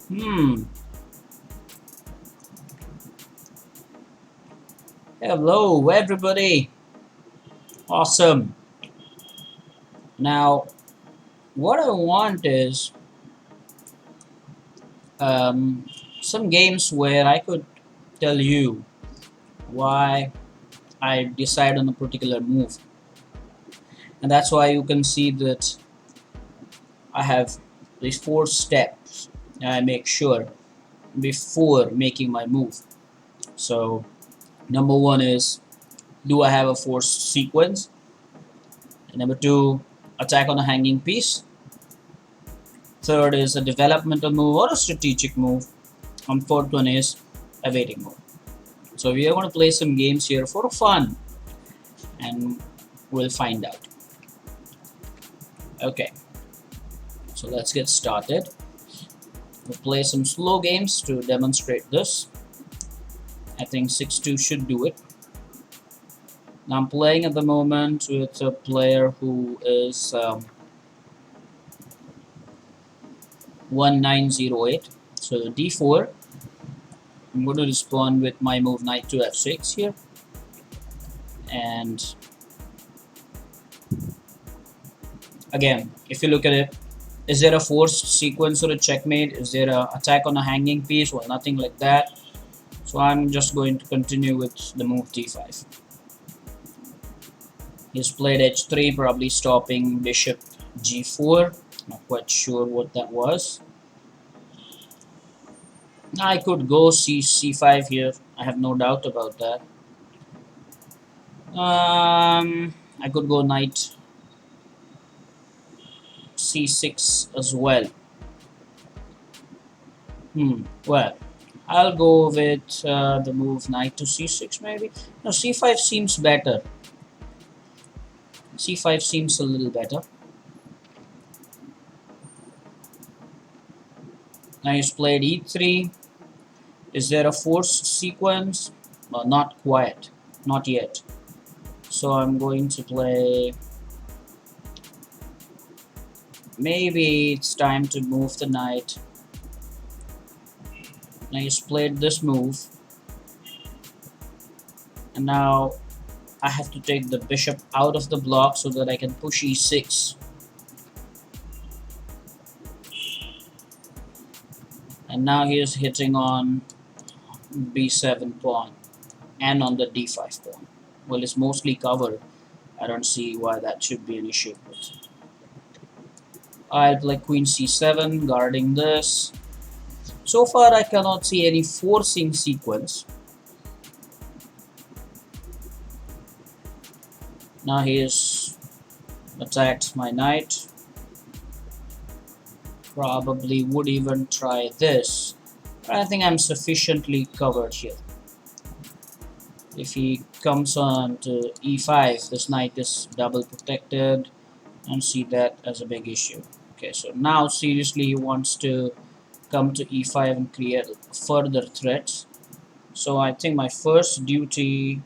Hmm. Hello, everybody. Awesome. Now, what I want is um, some games where I could tell you why I decide on a particular move, and that's why you can see that I have these 4 steps I make sure before making my move. So, number one is, do I have a force sequence? And number two, attack on a hanging piece. Third is a developmental move or a strategic move. And fourth one is a waiting move. So we are going to play some games here for fun, and we'll find out. Okay, so let's get started. We'll play some slow games to demonstrate this. I think 6-2 should do it. Now I'm playing at the moment with a player who is 1908. So d4. I'm going to respond with my move knight to f6 here, and again, if you look at it, is there a forced sequence or a checkmate? Is there a attack on a hanging piece? Well, nothing like that. So I'm just going to continue with the move d5. He's played h3, probably stopping bishop g4. Not quite sure what that was. I could go c5 here. I have no doubt about that. I could go knight c6 as well. Well, I'll go with the move knight to c6 maybe. No, c5 seems better. c5 seems a little better. Now he's played e3. Is there a forced sequence? Well, not quite. Not yet. So I'm going to play... Maybe it's time to move the knight. Now he's played this move. And now I have to take the bishop out of the block so that I can push e6. And now he is hitting on b7 pawn and on the d5 pawn. Well, it's mostly covered. I don't see why that should be an issue. I'll play queen c7, guarding this. So far, I cannot see any forcing sequence. Now he has attacked my knight. Probably would even try this. But I think I'm sufficiently covered here. If he comes on to e5, this knight is double protected. I don't see that as a big issue. Okay, so now seriously he wants to come to e5 and create further threats. So I think my first duty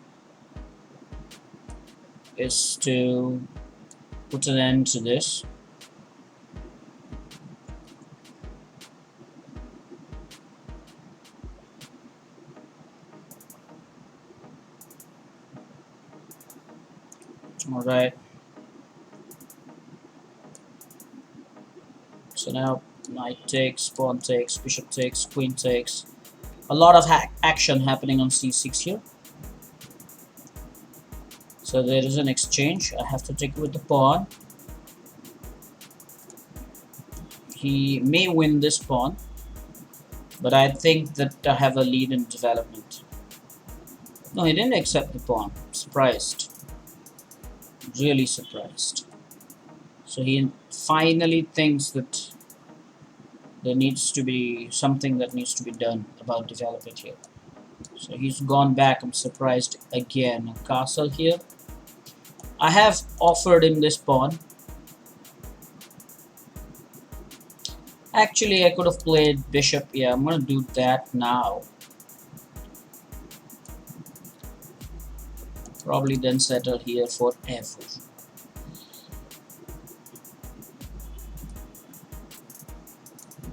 is to put an end to this. Alright. So now knight takes, pawn takes, bishop takes, queen takes. A lot of action happening on c6 here. So there is an exchange. I have to take with the pawn. He may win this pawn, but I think that I have a lead in development. No, he didn't accept the pawn. Surprised. Really surprised. So he finally thinks that there needs to be something that needs to be done about development here. So he's gone back. I'm surprised again. A castle here. I have offered him this pawn. Actually, I could have played bishop. Yeah, I'm gonna do that now. Probably then settle here for f4.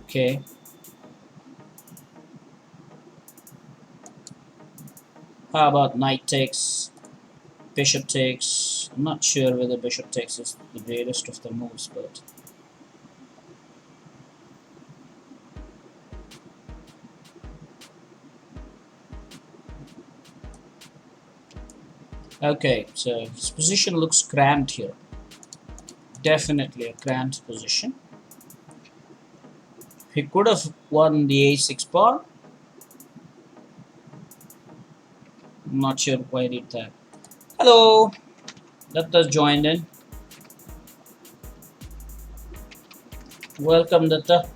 Okay. How about knight takes, bishop takes? I'm not sure whether bishop takes is the greatest of the moves, but okay, so his position looks cramped here. Definitely a cramped position. He could have won the a6 pawn. I'm not sure why he did that. Hello, let us join in. Welcome, Datta.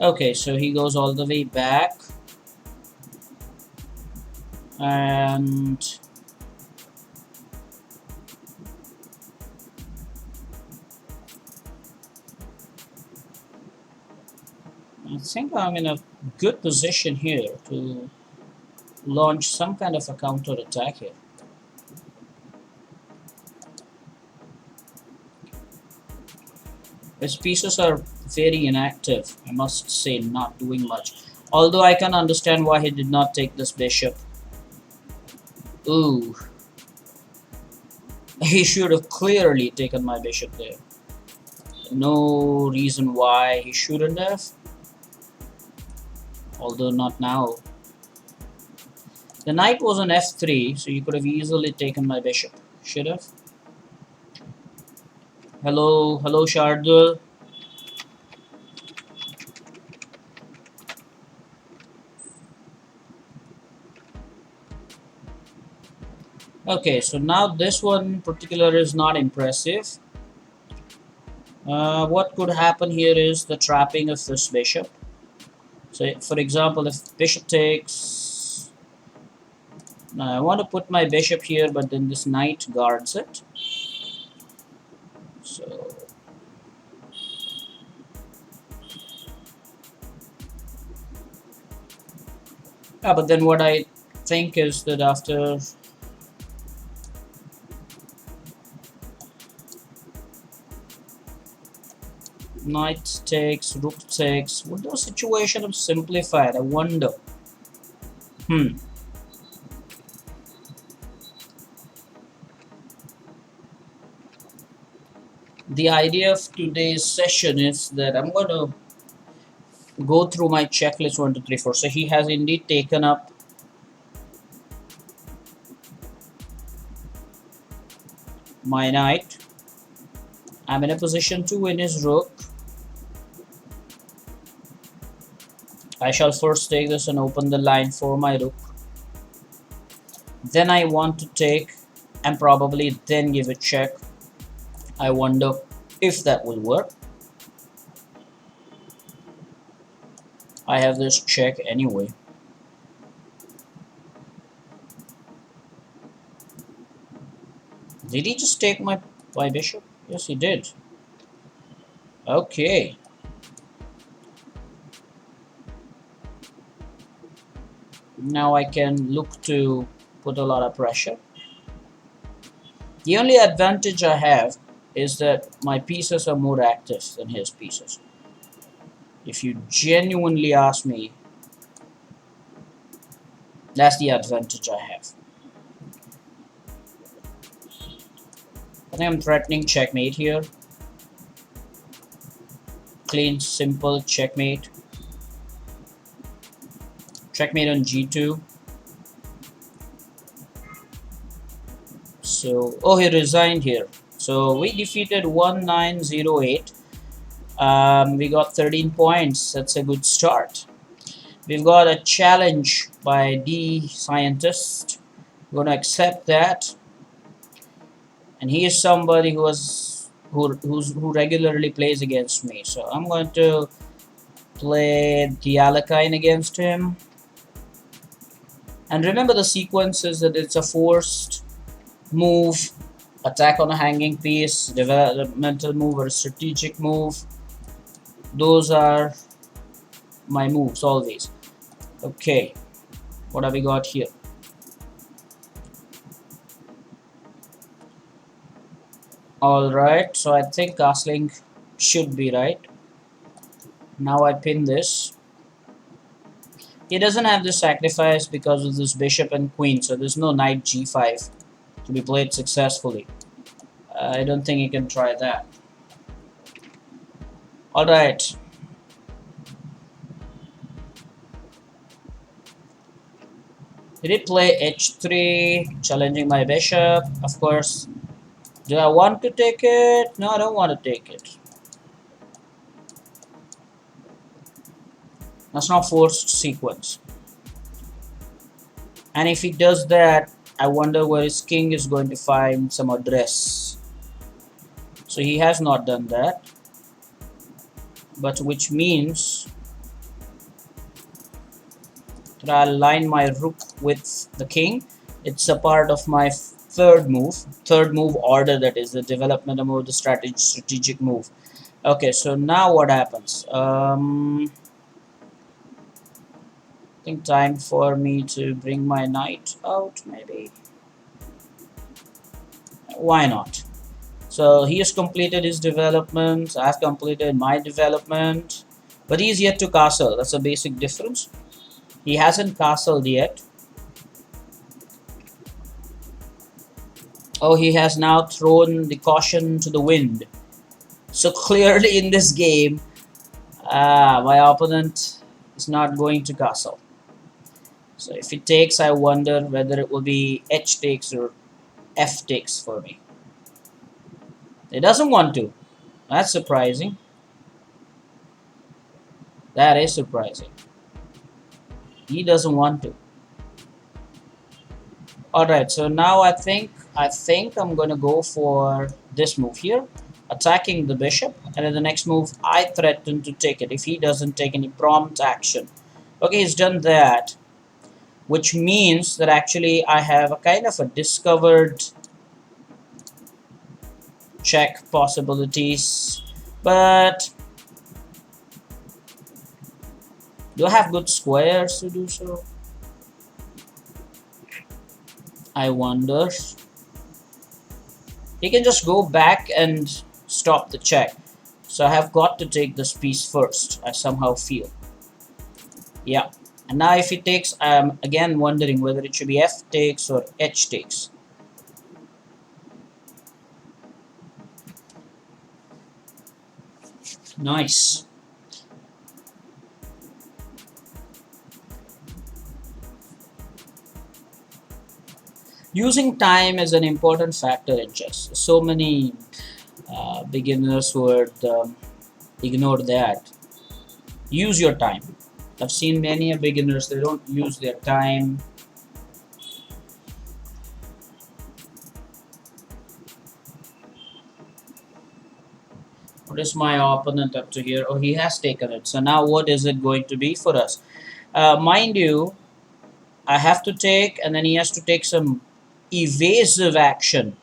Okay, so he goes all the way back, and I think I'm in a good position here to launch some kind of a counter attack here. His pieces are very inactive, I must say, not doing much. Although I can understand why he did not take this bishop. Ooh. He should have clearly taken my bishop there. No reason why he shouldn't have. Although not now. The knight was on f3, so you could have easily taken my bishop. Should have. Hello, hello Shardul. Okay, so now this one in particular is not impressive. What could happen here is the trapping of this bishop. So, for example, if bishop takes... Now, I want to put my bishop here, but then this knight guards it. So... Yeah, but then what I think is that after... Knight takes, rook takes. Would the situation have simplified? I wonder. The idea of today's session is that I'm going to go through my checklist 1, 2, 3, 4. So he has indeed taken up my knight. I'm in a position to win his rook. I shall first take this and open the line for my rook. Then I want to take and probably then give a check. I wonder if that will work. I have this check anyway. Did he just take my bishop? Yes, he did. Okay. Now I can look to put a lot of pressure. The only advantage I have is that my pieces are more active than his pieces. If you genuinely ask me, that's the advantage I have. I think I'm threatening checkmate here. Clean, simple checkmate. Checkmate on g2. So, oh, he resigned here. So we defeated 1908. We got 13 points. That's a good start. We've got a challenge by D Scientist. We're going to accept that. And he is somebody who regularly plays against me. So I'm going to play the Alakine against him. And remember the sequence is that it's a forced move, attack on a hanging piece, developmental move, or a strategic move. Those are my moves always. Okay, what have we got here? Alright, so I think castling should be right. Now I pin this. He doesn't have this sacrifice because of this bishop and queen, so there's no knight g5 to be played successfully. I don't think he can try that. Alright. Did he play h3, challenging my bishop? Of course. Do I want to take it? No, I don't want to take it. That's not forced sequence. And if he does that, I wonder where his king is going to find some address. So he has not done that. But which means that I'll line my rook with the king. It's a part of my third move order, that is the development move, the strategic move. Okay, so now what happens? I think time for me to bring my knight out, maybe. Why not? So he has completed his development, I've completed my development, but he's yet to castle. That's a basic difference. He hasn't castled yet. Oh, he has now thrown the caution to the wind. So clearly in this game, my opponent is not going to castle. So if it takes, I wonder whether it will be h takes or f takes for me. It doesn't want to. That's surprising. That is surprising. He doesn't want to. Alright, so now I think I'm gonna go for this move here, attacking the bishop, and in the next move I threaten to take it if he doesn't take any prompt action. Okay, he's done that, which means that actually I have a kind of a discovered check possibilities, but do I have good squares to do so? I wonder. He can just go back and stop the check. So I have got to take this piece first, I somehow feel. Yeah. And now if he takes, I'm again wondering whether it should be f takes or h takes. Nice. Using time is an important factor in chess. So many beginners would ignore that. Use your time. I've seen many beginners, they don't use their time. What is my opponent up to here? Oh, he has taken it. So now what is it going to be for us? Mind you, I have to take, and then he has to take some evasive action.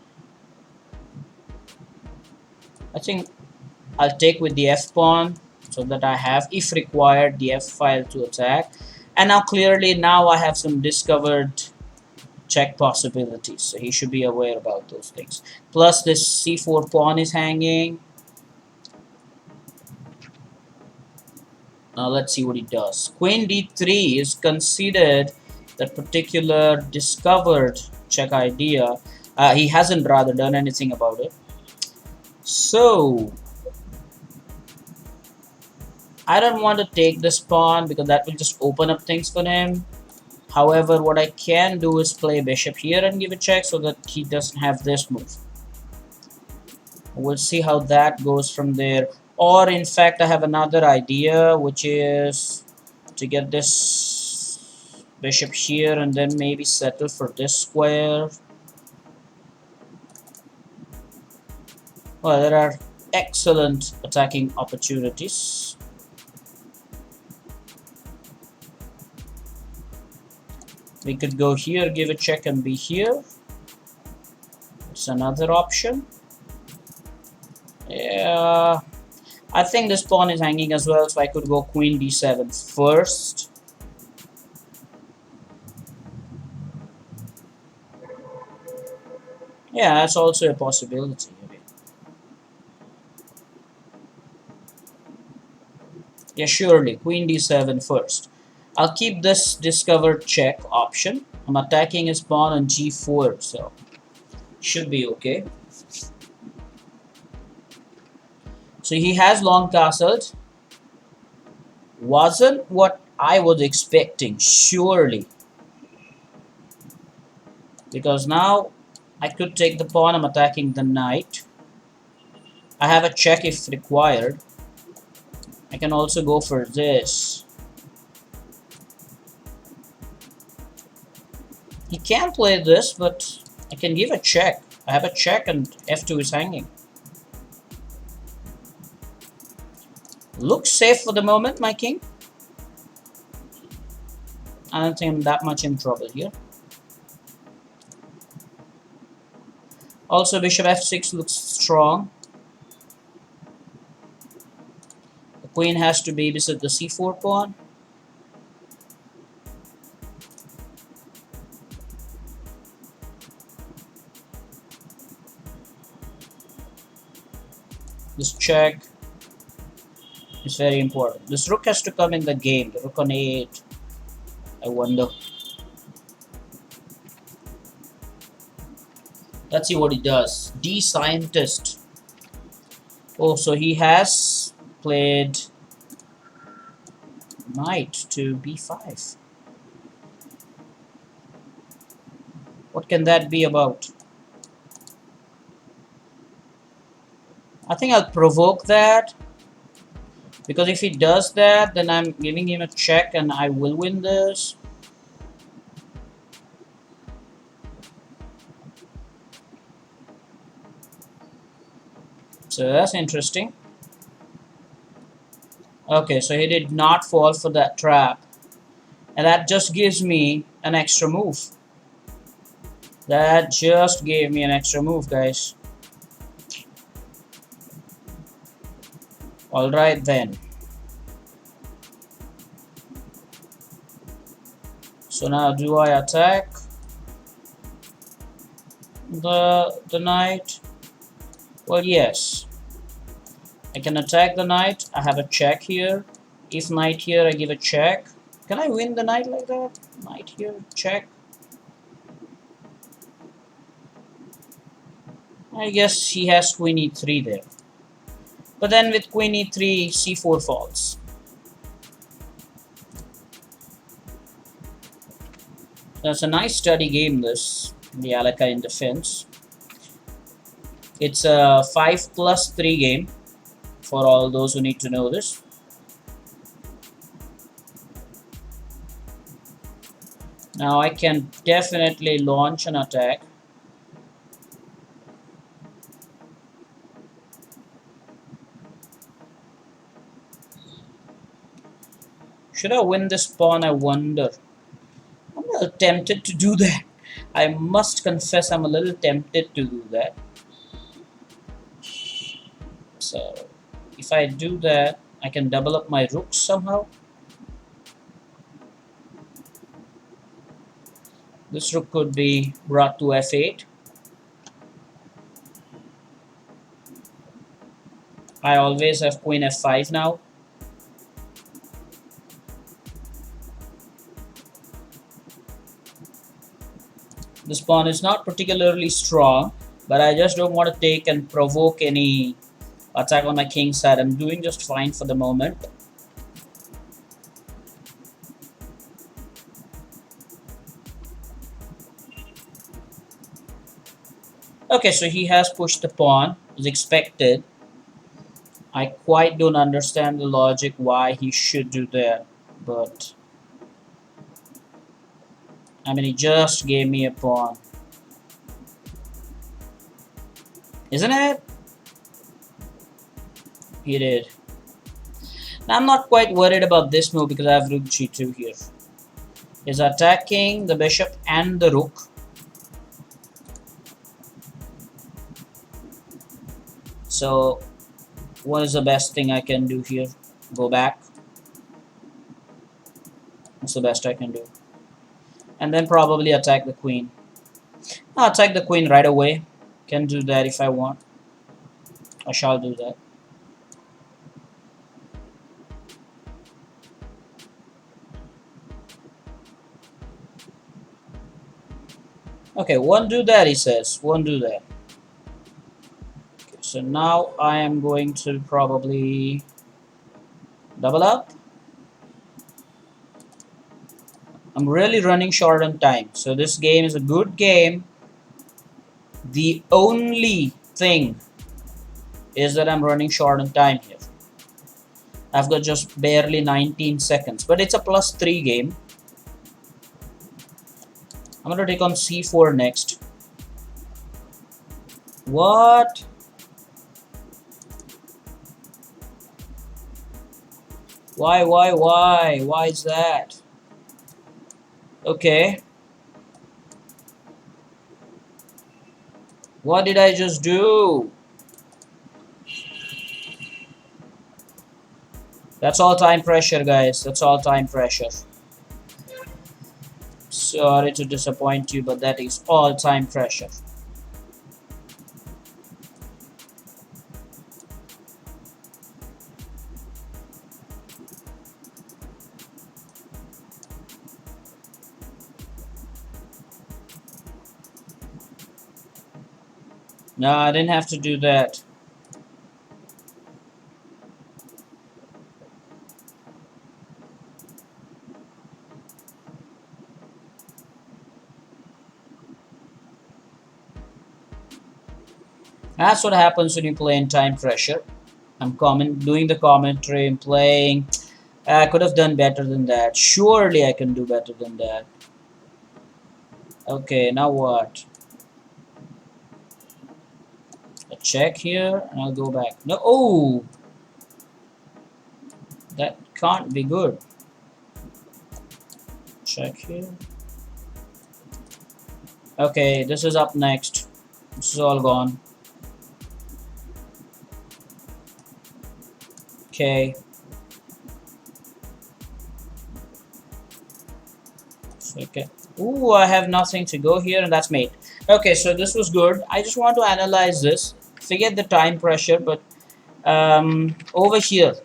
I think I'll take with the f pawn so that I have, if required, the f file to attack. And now clearly now I have some discovered check possibilities. So he should be aware about those things. Plus this c4 pawn is hanging. Now let's see what he does. Queen d3 is considered that particular discovered check idea. He hasn't rather done anything about it. So I don't want to take this pawn because that will just open up things for him. However, what I can do is play bishop here and give a check so that he doesn't have this move. We'll see how that goes from there. Or in fact, I have another idea, which is to get this bishop here and then maybe settle for this square. Well, there are excellent attacking opportunities. We could go here, give a check and be here. It's another option. Yeah, I think this pawn is hanging as well, so I could go queen d7 first. Yeah, that's also a possibility. Yeah, surely, queen d7 first. I'll keep this discovered check option. I'm attacking his pawn on g4, so should be okay. So he has long castled. Wasn't what I was expecting, surely. Because now I could take the pawn, I'm attacking the knight. I have a check if required. I can also go for this. He can play this, but I can give a check. I have a check and f2 is hanging. Looks safe for the moment, my king. I don't think I'm that much in trouble here. Also, bishop f6 looks strong. The queen has to babysit the c4 pawn. This check is very important. This rook has to come in the game. The rook on a8. I wonder. Let's see what he does. D scientist. Oh, so he has played knight to b5. What can that be about? I think I'll provoke that. Because if he does that, then I'm giving him a check and I will win this. So that's interesting. Okay, so he did not fall for that trap. And that just gives me an extra move. That just gave me an extra move, guys. Alright then. So now do I attack the knight? Well, yes. I can attack the knight. I have a check here. If knight here, I give a check. Can I win the knight like that? Knight here, check. I guess he has queen e3 there. But then with queen e3, c4 falls. That's a nice study game, this, the Alekhine defense. It's a 5+3 game for all those who need to know this. Now I can definitely launch an attack. Should I win this pawn, I wonder. I'm a little tempted to do that. I must confess I'm a little tempted to do that. So if I do that, I can double up my rooks somehow. This rook could be brought to f8. I always have queen f5 now. This pawn is not particularly strong, but I just don't want to take and provoke any attack on my king's side. I'm doing just fine for the moment. Okay, so he has pushed the pawn, as expected. I quite don't understand the logic why he should do that, but I mean, he just gave me a pawn. Isn't it? He did. Now, I'm not quite worried about this move because I have rook g2 here. He's attacking the bishop and the rook. So, what is the best thing I can do here? Go back. That's the best I can do. And then probably attack the queen. I'll attack the queen right away. Can do that if I want. I shall do that. Okay, won't do that, he says. Won't do that. Okay, so now I am going to probably double up. I'm really running short on time. So this game is a good game. The only thing is that I'm running short on time here. I've got just barely 19 seconds. But it's a +3 game. I'm going to take on c4 next. What? Why? Why is that? Okay. What did I just do? That's all time pressure, guys. That's all time pressure. Sorry to disappoint you, but that is all time pressure. No, I didn't have to do that. That's what happens when you play in time pressure. I'm doing the commentary and playing. I could have done better than that. Surely I can do better than that. Okay, now what? A check here, and I'll go back. No, oh! That can't be good. Check here. Okay, this is up next. This is all gone. Okay. Okay. Ooh, I have nothing to go here, and that's mate. Okay, so this was good. I just want to analyze this. Forget the time pressure, but over here,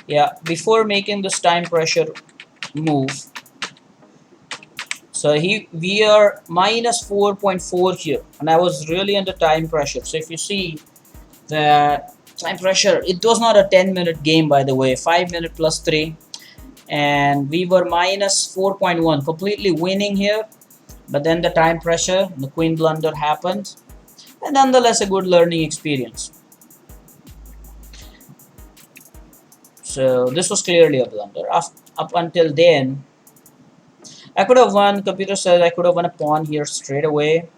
yeah, before making this time pressure move, so we are -4.4 here, and I was really under time pressure. So if you see that time pressure, it was not a 10-minute game, by the way, 5 minute +3, and we were -4.1, completely winning here. But then the time pressure, the queen blunder happened, and nonetheless a good learning experience. So this was clearly a blunder. Up until then, I could have won. Computer says I could have won a pawn here straight away.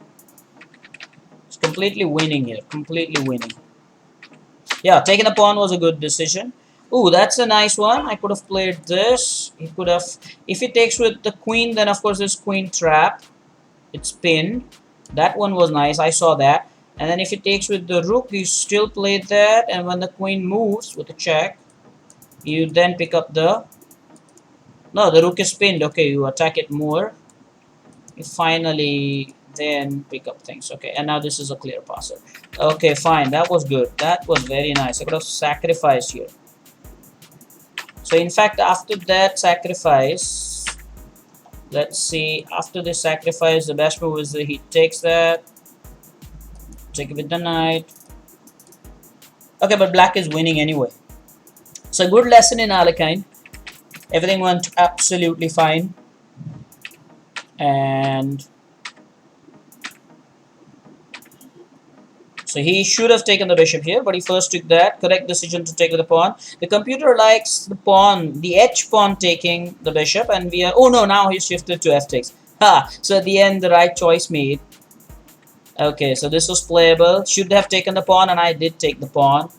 It's completely winning here, completely winning. Yeah, taking a pawn was a good decision. Ooh, that's a nice one. I could have played this. He could have, if he takes with the queen, then of course this queen trap. It's pinned. That one was nice. I saw that. And then if he takes with the rook, you still play that. And when the queen moves with a check, you then pick up the... No, the rook is pinned. Okay, you attack it more. You finally then pick up things. Okay, and now this is a clear passer. Okay, fine. That was good. That was very nice. I could have sacrificed here. So in fact, after that sacrifice, let's see, after the sacrifice, the best move is that he takes that. Take it with the knight. Okay, but black is winning anyway. So good lesson in Alekhine. Everything went absolutely fine. And so he should have taken the bishop here, but he first took that. Correct decision to take with the pawn. The computer likes the pawn, the H pawn taking the bishop, and we are... Oh no, now he's shifted to F takes. Ha! So at the end, the right choice made. Okay, so this was playable. Should have taken the pawn, and I did take the pawn.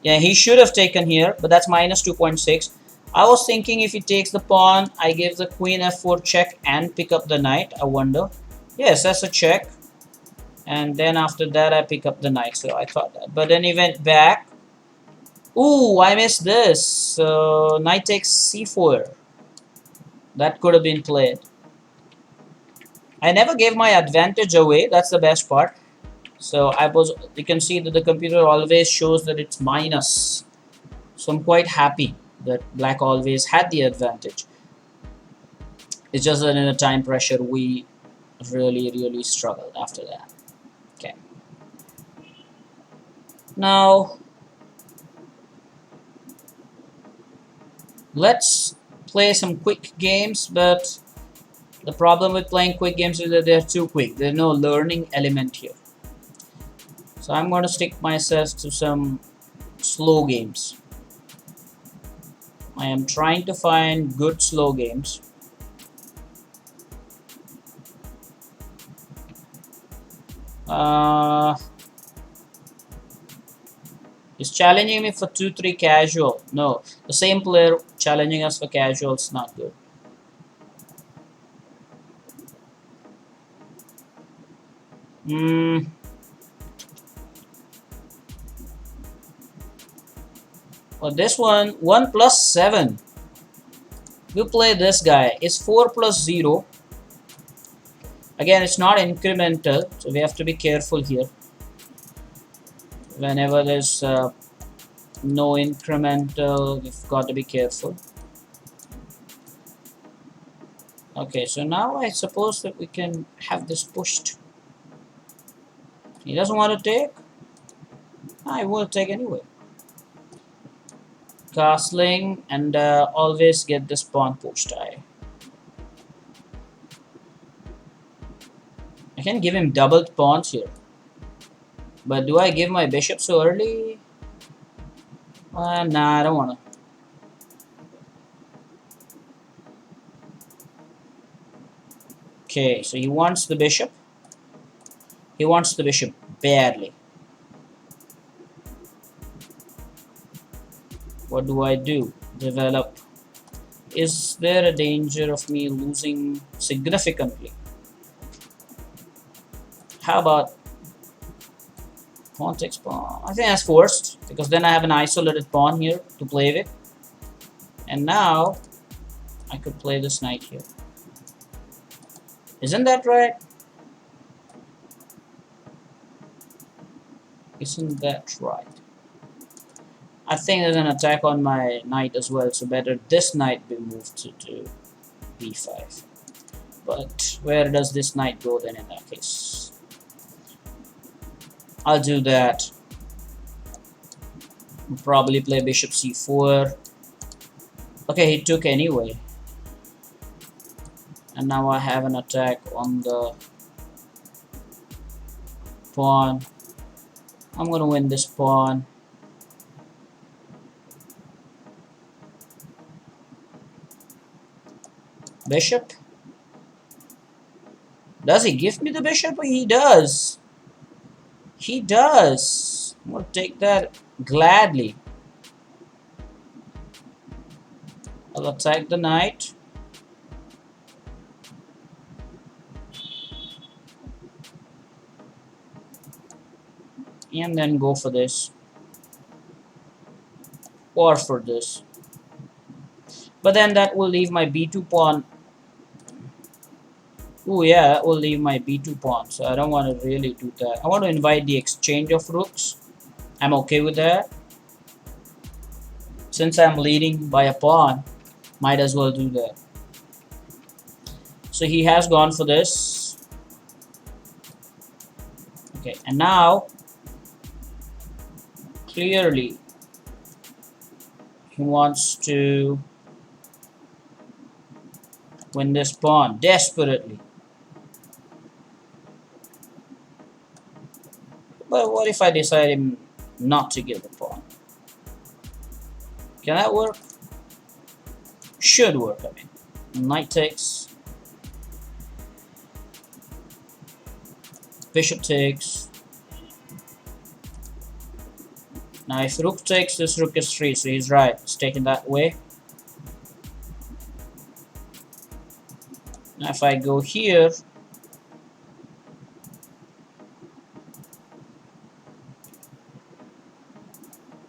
Yeah, he should have taken here, but that's -2.6. I was thinking if he takes the pawn, I give the queen f4 check and pick up the knight. I wonder. Yes, that's a check. And then after that, I pick up the knight. So I thought that. But then he went back. Ooh, I missed this. So knight takes c4. That could have been played. I never gave my advantage away. That's the best part. So you can see that the computer always shows that it's minus. So I'm quite happy that black always had the advantage. It's just that in a time pressure we really struggled after that. Okay. Now let's play some quick games, but the problem with playing quick games is that they're too quick. There's no learning element here. So I'm going to stick myself to some slow games. I am trying to find good slow games. He's challenging me for 2-3 casual. No, the same player challenging us for casual is not good. For this one, 1 plus 7. We'll play this guy. It's 4 plus 0. Again, it's not incremental, so we have to be careful here. Whenever there's no incremental, we've got to be careful. Okay, so now I suppose that we can have this pushed. He doesn't want to take. I will take anyway. Castling and always get this pawn pushed. I can give him doubled pawns here. But do I give my bishop so early? Nah, I don't want to. Okay, so he wants the bishop. He wants the bishop badly. What do I do? Develop. Is there a danger of me losing significantly? How about pawn takes pawn? I think that's forced, because then I have an isolated pawn here to play with. And now I could play this knight here. Isn't that right? Isn't that right? I think there's an attack on my knight as well, so better this knight be moved to b5. But where does this knight go then in that case? I'll do that. I'll probably play bishop c4. Okay, he took anyway. And now I have an attack on the pawn. I'm gonna win this pawn. Bishop. Does he give me the bishop? He does. He does. I'm gonna take that gladly. I'll attack the knight. And then go for this. Or for this. But then that will leave my b2 pawn. Oh yeah, that will leave my b2 pawn. So I don't want to really do that. I want to invite the exchange of rooks. I'm okay with that. Since I'm leading by a pawn, might as well do that. So he has gone for this. Okay, and now clearly he wants to win this pawn desperately. But what if I decide him not to give the pawn? Can that work? Should work, I mean. Knight takes. Bishop takes. Now if rook takes, this rook is free, so he's right. It's taken that way. Now if I go here,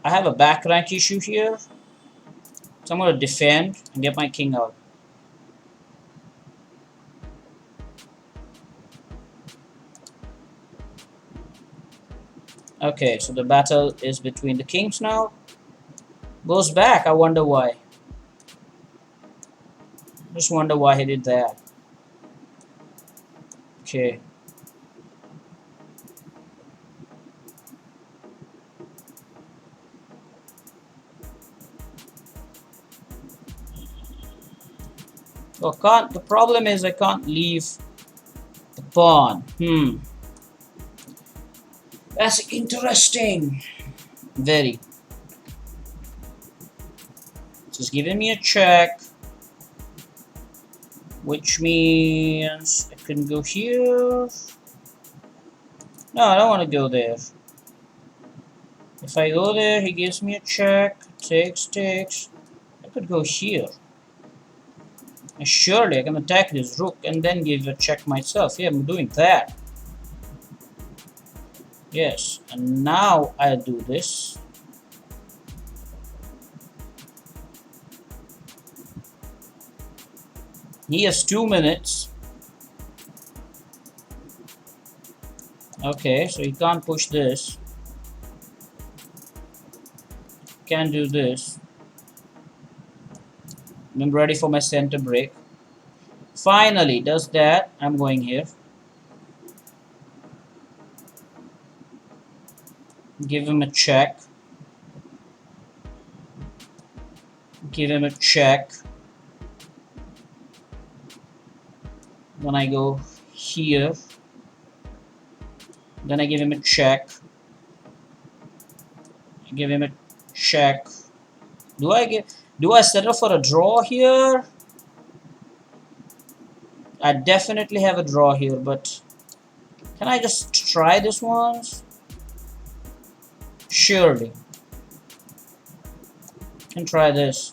I have a back rank issue here. So I'm going to defend and get my king out. Okay, so the battle is between the kings now. Goes back, I wonder why. Just wonder why he did that. Okay. So the problem is I can't leave the pawn. That's interesting. Very. Just giving me a check, which means I can go here. No, I don't want to go there. If I go there, he gives me a check. Takes. I could go here. And surely I can attack this rook and then give a check myself. Yeah, I'm doing that. Yes, and now I do this. He has 2 minutes. Okay, so he can't push this. Can't do this. I'm ready for my center break. Finally does that. I'm going here. Give him a check. Give him a check. Then I go here. Then I give him a check. Give him a check. Do I settle for a draw here? I definitely have a draw here, but can I just try this once? Surely. Can try this.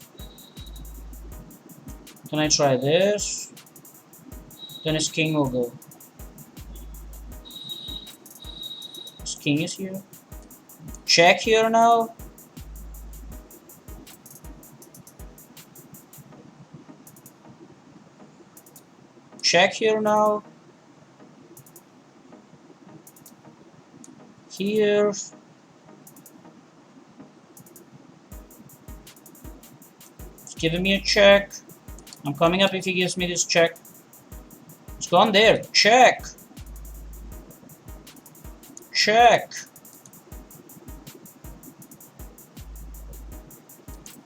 Can I try this? Then his king will go. His king is here. Check here now. Check here now. Here. He's giving me a check. I'm coming up if he gives me this check. It's gone there. Check. Check.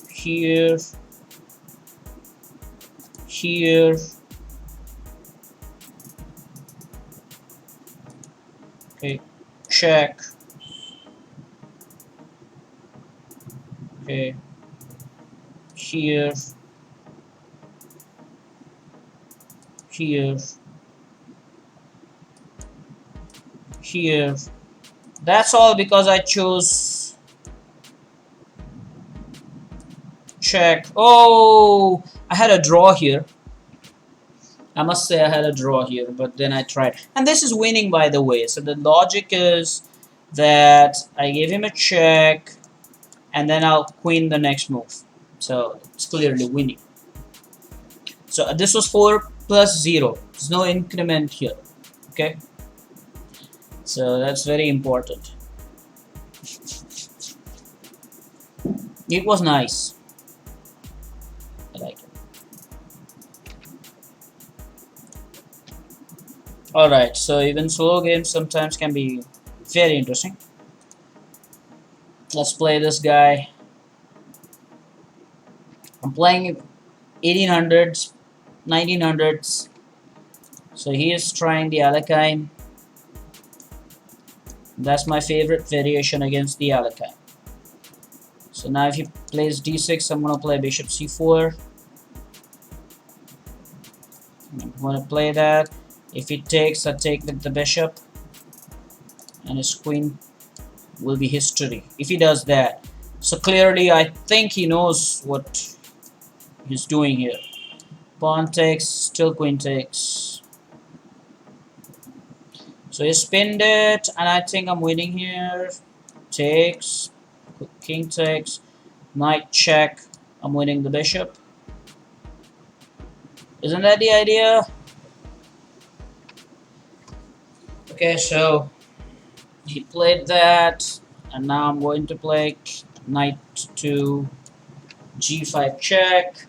Here. Here. Okay. Check. Okay. Here. Here. Here. That's all because I chose check. Oh, I had a draw here. I must say I had a draw here, but then I tried. And this is winning, by the way. So the logic is that I gave him a check, and then I'll queen the next move. So it's clearly winning. So this was 4 plus 0. There's no increment here. Okay. So that's very important. It was nice. I like it. Alright, so even solo games sometimes can be very interesting. Let's play this guy. I'm playing 1800s, 1900s. So he is trying the Alekhine. That's my favorite variation against the Alekhine. So now if he plays d6, I'm going to play bishop c4. I'm going to play that. If he takes, I take with the bishop. And his queen will be history. If he does that. So clearly I think he knows what he's doing here. Pawn takes, still queen takes. So he spinned it, and I think I'm winning here. Takes, king takes, knight check. I'm winning the bishop. Isn't that the idea? Okay, so he played that, and now I'm going to play knight to g5 check.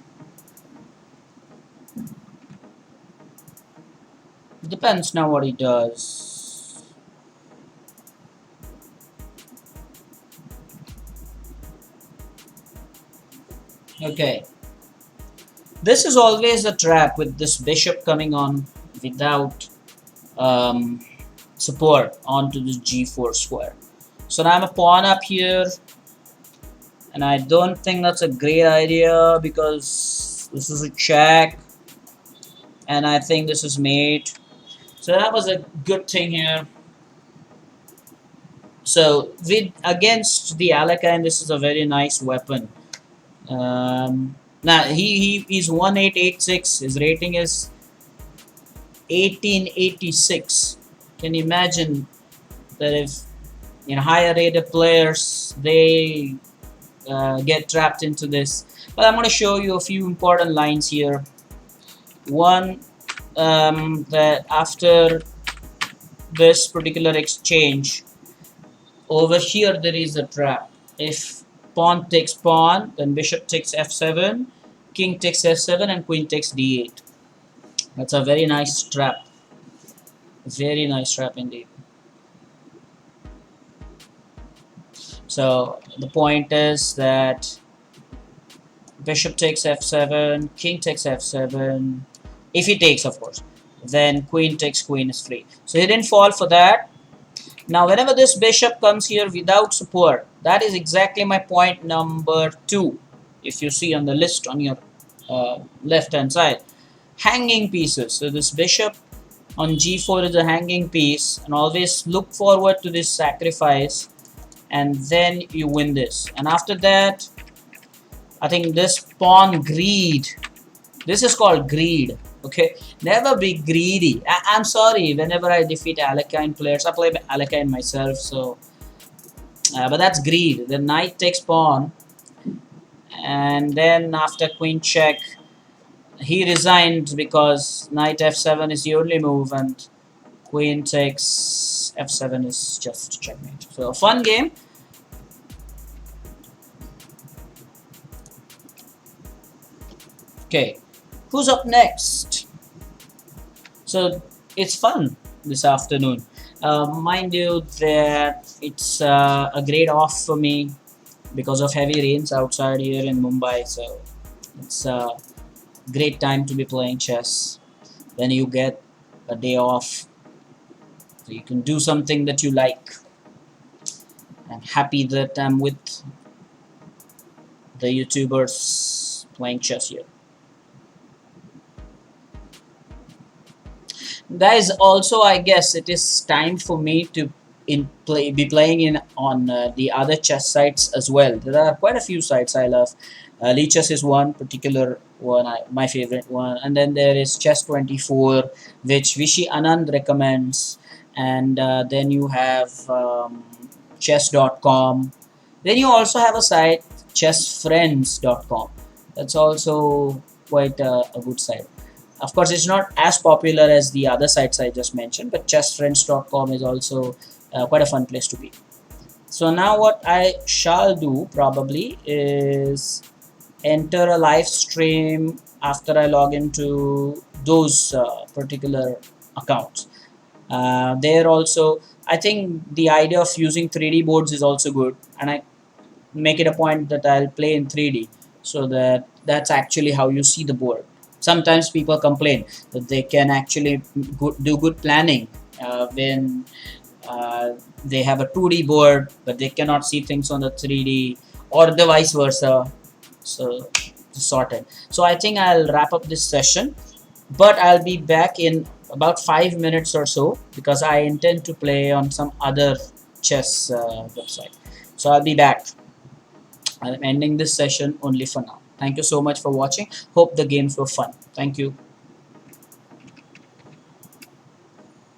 Depends now what he does. Okay. This is always a trap with this bishop coming on without um, support onto the g4 square. So now I'm a pawn up here, and I don't think that's a great idea because this is a check, and I think this is mate. So that was a good thing here. So with against the Alekhine, this is a very nice weapon. Now he's 1886. His rating is 1886. Can you imagine that if higher rated players they get trapped into this? But I'm going to show you a few important lines here. One, that after this particular exchange, over here there is a trap. If pawn takes pawn, then bishop takes f7, king takes f7, and queen takes d8. That's a very nice trap. Very nice trap indeed. So the point is that bishop takes f7, king takes f7, if he takes, of course, then queen takes queen is free. So he didn't fall for that. Now whenever this bishop comes here without support, that is exactly my point number 2. If you see on the list on your left hand side, hanging pieces. So this bishop on g4 is a hanging piece, and always look forward to this sacrifice, and then you win this. And after that, I think this pawn greed, this is called greed. Okay, never be greedy. I'm sorry, whenever I defeat Alekhine players, I play Alekhine myself, so but that's greed. The knight takes pawn, and then after queen check, he resigned because knight f7 is the only move, and queen takes f7 is just checkmate. So a fun game. Okay, who's up next? So it's fun this afternoon. Mind you that it's a great off for me because of heavy rains outside here in Mumbai. So it's a great time to be playing chess. Then you get a day off, so you can do something that you like. I'm happy that I'm with the YouTubers playing chess here. Guys, also I guess it is time for me to be playing in on the other chess sites as well. There are quite a few sites I love. Lichess is one particular one, my favorite one, and then there is Chess24, which Vishy Anand recommends, and then you have chess.com. Then you also have a site, chessfriends.com. That's also quite a good site. Of course, it's not as popular as the other sites I just mentioned, but chessfriends.com is also quite a fun place to be. So now what I shall do probably is enter a live stream after I log into those particular accounts. There also, I think the idea of using 3D boards is also good, and I make it a point that I'll play in 3D, so that's actually how you see the board. Sometimes people complain that they can actually do good planning when they have a 2D board, but they cannot see things on the 3D, or the vice versa. So sorted. So I think I'll wrap up this session, but I'll be back in about 5 minutes or so because I intend to play on some other chess website. So I'll be back. I'm ending this session only for now. Thank you so much for watching. Hope the games were fun. Thank you.